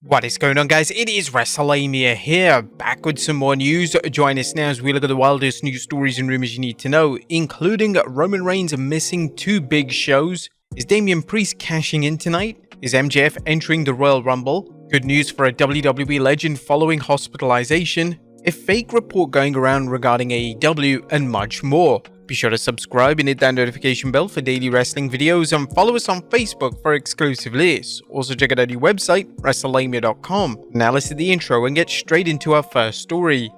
What is going on, guys? It is Wrestlelamia here, back with some more news. Join us now as we look at the wildest news stories and rumors you need to know, including Roman Reigns missing two big shows. Is Damian Priest cashing in tonight? Is MJF entering the Royal Rumble? Good news for a WWE legend following hospitalization. A fake report going around regarding AEW, and much more. Be sure to subscribe and hit that notification bell for daily wrestling videos, and follow us on Facebook for exclusive lists. Also check out our new website, Wrestlelamia.com. Now let's hit the intro and get straight into our first story.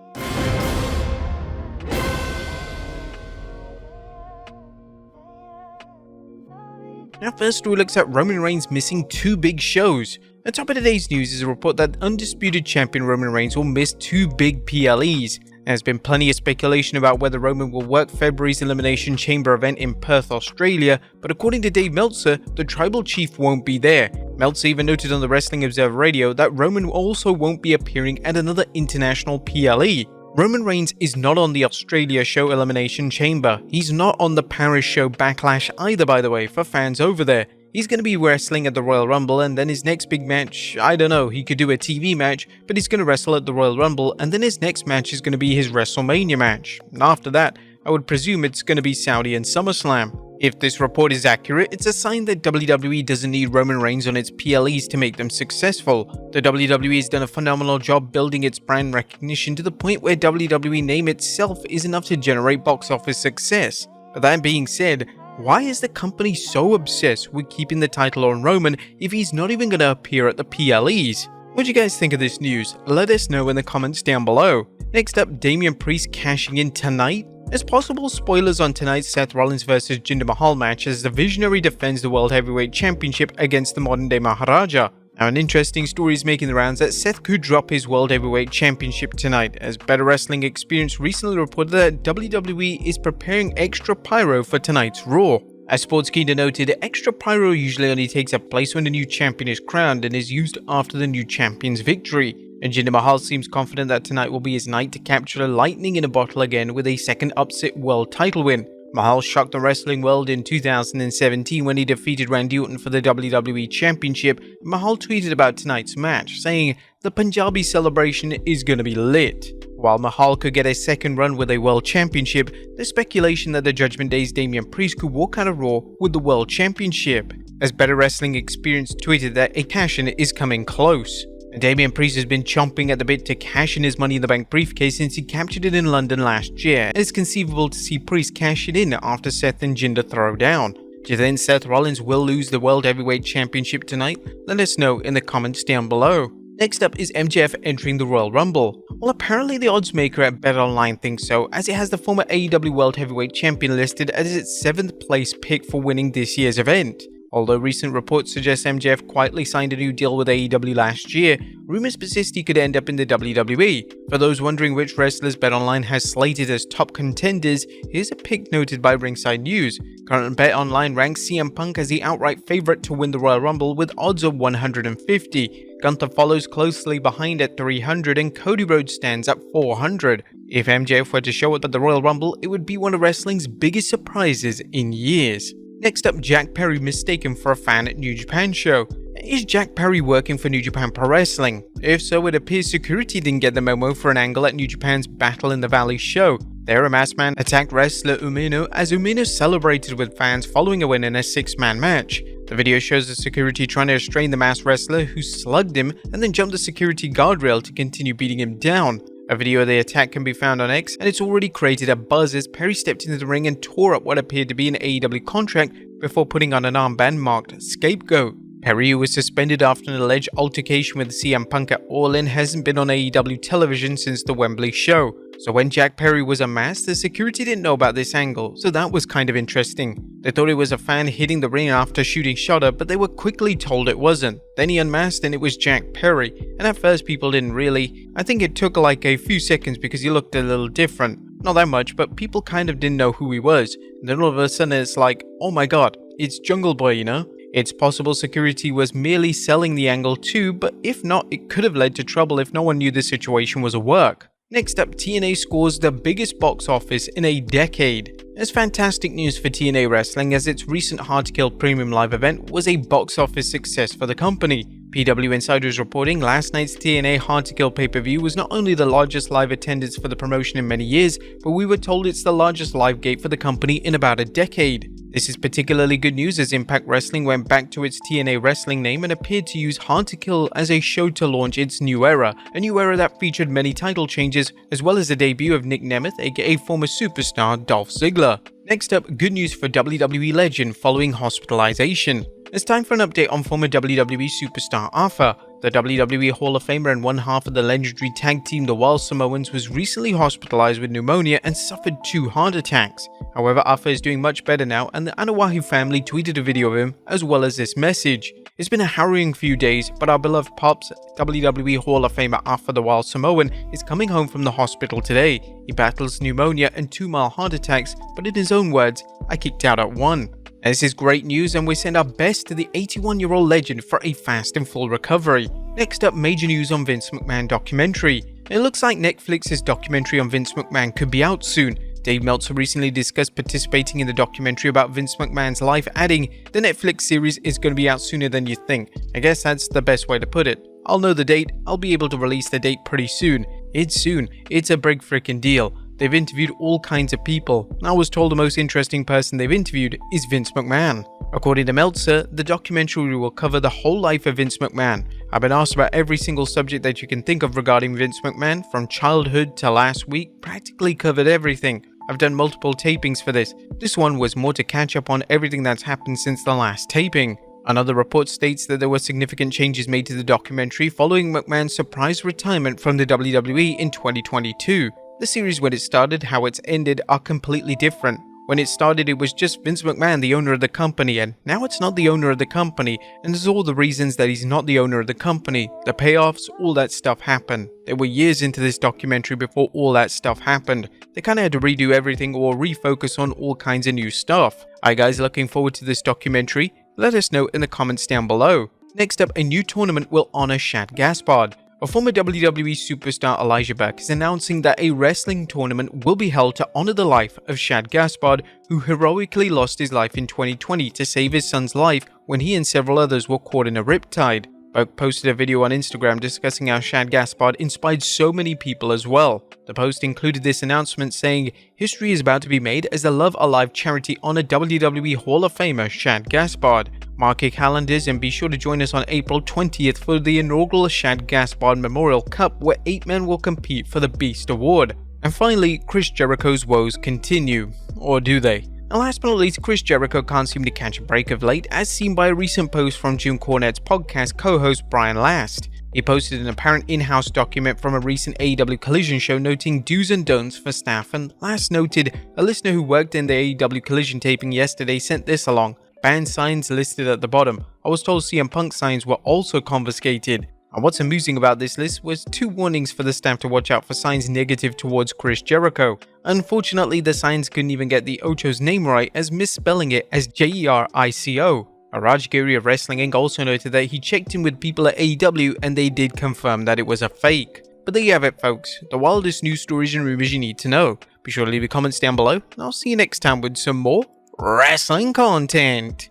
Our first story looks at Roman Reigns missing two big shows. On top of today's news is a report that undisputed champion Roman Reigns will miss two big PLEs. There's been plenty of speculation about whether Roman will work February's Elimination Chamber event in Perth, Australia, but according to Dave Meltzer, the Tribal Chief won't be there. Meltzer even noted on the Wrestling Observer Radio that Roman also won't be appearing at another international PLE. Roman Reigns is not on the Australia show Elimination Chamber. He's not on the Paris show Backlash either, by the way, for fans over there. He's going to be wrestling at the Royal Rumble, and then his next big match, I don't know, he could do a TV match, but he's going to wrestle at the Royal Rumble, and then his next match is going to be his WrestleMania match. And after that, I would presume it's going to be Saudi and SummerSlam. If this report is accurate, it's a sign that WWE doesn't need Roman Reigns on its PLEs to make them successful. The WWE has done a phenomenal job building its brand recognition to the point where WWE name itself is enough to generate box office success. But that being said, why is the company so obsessed with keeping the title on Roman if he's not even going to appear at the PLEs? What do you guys think of this news? Let us know in the comments down below. Next up, Damian Priest cashing in tonight? There's possible spoilers on tonight's Seth Rollins vs Jinder Mahal match as the Visionary defends the World Heavyweight Championship against the modern day Maharaja. Now, an interesting story is making the rounds that Seth could drop his World Heavyweight Championship tonight, as Better Wrestling Experience recently reported that WWE is preparing extra pyro for tonight's Raw. As Sportskeeda noted, extra pyro usually only takes place when a new champion is crowned and is used after the new champion's victory. And Jinder Mahal seems confident that tonight will be his night to capture lightning in a bottle again with a second upset world title win. Mahal shocked the wrestling world in 2017 when he defeated Randy Orton for the WWE Championship. Mahal tweeted about tonight's match, saying, "The Punjabi celebration is gonna be lit." While Mahal could get a second run with a World Championship, there's speculation that the Judgment Day's Damian Priest could walk out of Raw with the World Championship, as Better Wrestling Experience tweeted that a cash-in is coming close. Damian Priest has been chomping at the bit to cash in his Money in the Bank briefcase since he captured it in London last year, and it's conceivable to see Priest cash it in after Seth and Jinder throw down. Do you think Seth Rollins will lose the World Heavyweight Championship tonight? Let us know in the comments down below. Next up is MJF entering the Royal Rumble. Well, apparently the odds maker at BetOnline thinks so, as it has the former AEW World Heavyweight Champion listed as its 7th place pick for winning this year's event. Although recent reports suggest MJF quietly signed a new deal with AEW last year, rumors persist he could end up in the WWE. For those wondering which wrestlers BetOnline has slated as top contenders, here's a pick noted by Ringside News. Current BetOnline ranks CM Punk as the outright favorite to win the Royal Rumble with odds of 150. Gunther follows closely behind at 300 and Cody Rhodes stands at 400. If MJF were to show up at the Royal Rumble, it would be one of wrestling's biggest surprises in years. Next up, Jack Perry mistaken for a fan at New Japan show. Is Jack Perry working for New Japan Pro Wrestling? If so, it appears security didn't get the memo for an angle at New Japan's Battle in the Valley show. There, a masked man attacked wrestler Umino as Umino celebrated with fans following a win in a 6-man match. The video shows the security trying to restrain the masked wrestler who slugged him and then jumped the security guardrail to continue beating him down. A video of the attack can be found on X, and it's already created a buzz as Perry stepped into the ring and tore up what appeared to be an AEW contract before putting on an armband marked Scapegoat. Perry, who was suspended after an alleged altercation with CM Punk at All In, hasn't been on AEW television since the Wembley show. So when Jack Perry was unmasked, the security didn't know about this angle, so that was kind of interesting. They thought it was a fan hitting the ring after shooting Shada, but they were quickly told it wasn't. Then he unmasked and it was Jack Perry, and at first people didn't really. I think it took like a few seconds because he looked a little different. Not that much, but people kind of didn't know who he was. And then all of a sudden it's like, oh my god, it's Jungle Boy, you know? It's possible security was merely selling the angle too, but if not, it could have led to trouble if no one knew the situation was a work. Next up, TNA scores the biggest box office in a decade. There's fantastic news for TNA Wrestling as its recent Hard to Kill Premium Live event was a box office success for the company. PW Insider is reporting last night's TNA Hard to Kill pay-per-view was not only the largest live attendance for the promotion in many years, but we were told it's the largest live gate for the company in about a decade. This is particularly good news as Impact Wrestling went back to its TNA wrestling name and appeared to use Hard to Kill as a show to launch its new era, a new era that featured many title changes, as well as the debut of Nick Nemeth, aka former superstar Dolph Ziggler. Next up, good news for WWE legend following hospitalization. It's time for an update on former WWE superstar Arthur. The WWE Hall of Famer and one half of the legendary tag team the Wild Samoans was recently hospitalized with pneumonia and suffered 2 heart attacks. However, Arthur is doing much better now, and the Anawahi family tweeted a video of him as well as this message. It's been a harrowing few days, but our beloved Pops, WWE Hall of Famer Arthur the Wild Samoan, is coming home from the hospital today. He battles pneumonia and 2 mild heart attacks, but in his own words, "I kicked out at 1. This is great news, and we send our best to the 81-year-old legend for a fast and full recovery. Next up, major news on Vince McMahon documentary. It looks like Netflix's documentary on Vince McMahon could be out soon. Dave Meltzer recently discussed participating in the documentary about Vince McMahon's life, adding, "The Netflix series is going to be out sooner than you think." I guess that's the best way to put it. I'll know the date, I'll be able to release the date pretty soon. It's soon, it's a big freaking deal. They've interviewed all kinds of people. I was told the most interesting person they've interviewed is Vince McMahon. According to Meltzer, the documentary will cover the whole life of Vince McMahon. I've been asked about every single subject that you can think of regarding Vince McMahon, from childhood to last week, practically covered everything. I've done multiple tapings for this. This one was more to catch up on everything that's happened since the last taping. Another report states that there were significant changes made to the documentary following McMahon's surprise retirement from the WWE in 2022. The series, when it started, how it's ended, are completely different. When it started, it was just Vince McMahon, the owner of the company, and now it's not the owner of the company, and there's all the reasons that he's not the owner of the company. The payoffs, all that stuff happened. There were years into this documentary before all that stuff happened. They kinda had to redo everything or refocus on all kinds of new stuff. Alright guys, looking forward to this documentary. Let us know in the comments down below. Next up, a new tournament will honor Shad Gaspard. A former WWE superstar Elijah Burke is announcing that a wrestling tournament will be held to honor the life of Shad Gaspard, who heroically lost his life in 2020 to save his son's life when he and several others were caught in a riptide. Burke posted a video on Instagram discussing how Shad Gaspard inspired so many people as well. The post included this announcement saying, "History is about to be made as the Love Alive charity honor WWE Hall of Famer Shad Gaspard. Mark your calendars and be sure to join us on April 20th for the inaugural Shad Gaspard Memorial Cup, where 8 men will compete for the Beast Award." And finally, Chris Jericho's woes continue. Or do they? And last but not least, Chris Jericho can't seem to catch a break of late, as seen by a recent post from Jim Cornette's podcast co-host Brian Last. He posted an apparent in-house document from a recent AEW Collision show noting do's and don'ts for staff, and Last noted, "A listener who worked in the AEW Collision taping yesterday sent this along. Banned signs listed at the bottom. I was told CM Punk signs were also confiscated." And what's amusing about this list was 2 warnings for the staff to watch out for signs negative towards Chris Jericho. Unfortunately, the signs couldn't even get the Ocho's name right, as misspelling it as Jericho. Raj Giri of Wrestling Inc. also noted that he checked in with people at AEW and they did confirm that it was a fake. But there you have it folks, the wildest news stories and rumors you need to know. Be sure to leave your comments down below, and I'll see you next time with some more wrestling content.